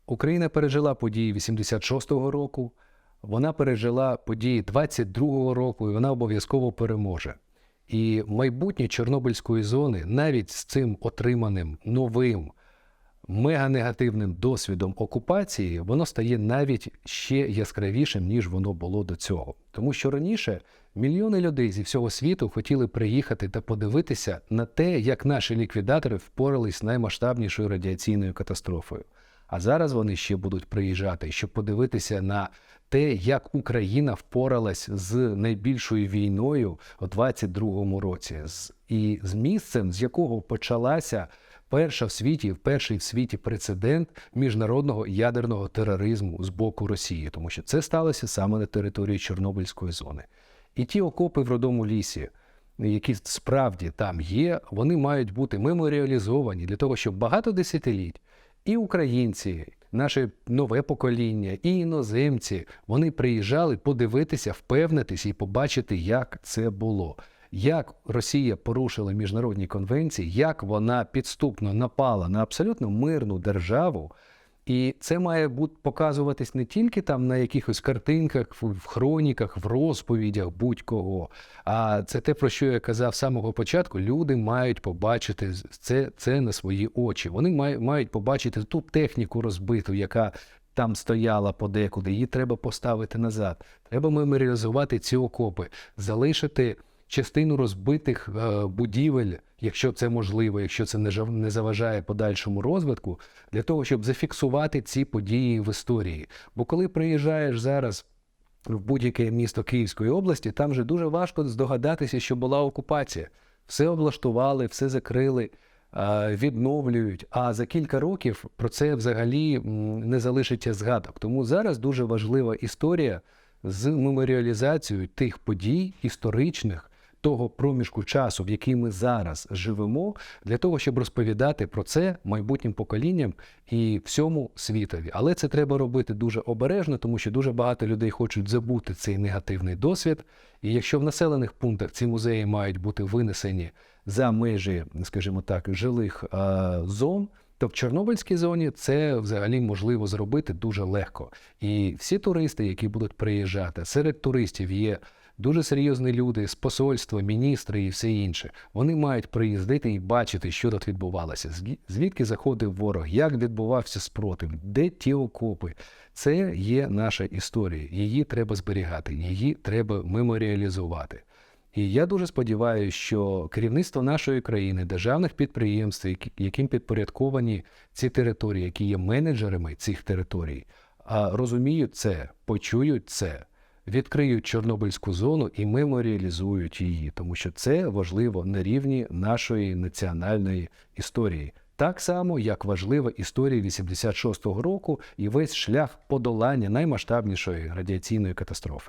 Україна пережила події 86-го року, вона пережила події 22-го року, і вона обов'язково переможе. І майбутнє Чорнобильської зони навіть з цим отриманим новим меганегативним досвідом окупації, воно стає навіть ще яскравішим, ніж воно було до цього. Тому що раніше мільйони людей зі всього світу хотіли приїхати та подивитися на те, як наші ліквідатори впорались з наймасштабнішою радіаційною катастрофою. А зараз вони ще будуть приїжджати, щоб подивитися на те, як Україна впоралась з найбільшою війною у 22-му році. І з місцем, з якого почалася перший в світі прецедент міжнародного ядерного тероризму з боку Росії. Тому що це сталося саме на території Чорнобильської зони. І ті окопи в Родому лісі, які справді там є, вони мають бути меморіалізовані для того, щоб багато десятиліть і українці, наше нове покоління, і іноземці, вони приїжджали подивитися, впевнитися і побачити, як це було. Як Росія порушила міжнародні конвенції, як вона підступно напала на абсолютно мирну державу. І це має показуватись не тільки там на якихось картинках, в хроніках, в розповідях будь-кого, а це те, про що я казав з самого початку. Люди мають побачити це на свої очі. Вони мають побачити ту техніку розбиту, яка там стояла подекуди, її треба поставити назад. Треба меморіалізувати ці окопи, залишити частину розбитих будівель, якщо це можливо, якщо це не заважає подальшому розвитку, для того, щоб зафіксувати ці події в історії. Бо коли приїжджаєш зараз в будь-яке місто Київської області, там вже дуже важко здогадатися, що була окупація. Все облаштували, все закрили, відновлюють, а за кілька років про це взагалі не залишиться згадок. Тому зараз дуже важлива історія з меморіалізацією тих подій історичних, того проміжку часу, в який ми зараз живемо, для того, щоб розповідати про це майбутнім поколінням і всьому світові. Але це треба робити дуже обережно, тому що дуже багато людей хочуть забути цей негативний досвід. І якщо в населених пунктах ці музеї мають бути винесені за межі, скажімо так, жилих зон, то в Чорнобильській зоні це взагалі можливо зробити дуже легко. І всі туристи, які будуть приїжджати, серед туристів є дуже серйозні люди з посольства, міністри і все інше. Вони мають приїздити і бачити, що тут відбувалося. Звідки заходив ворог, як відбувався спротив, де ті окопи. Це є наша історія. Її треба зберігати, її треба меморіалізувати. І я дуже сподіваюся, що керівництво нашої країни, державних підприємств, яким підпорядковані ці території, які є менеджерами цих територій, розуміють це, почують це, відкриють Чорнобильську зону і меморіалізують її, тому що це важливо на рівні нашої національної історії. Так само, як важлива історія 86-го року і весь шлях подолання наймасштабнішої радіаційної катастрофи.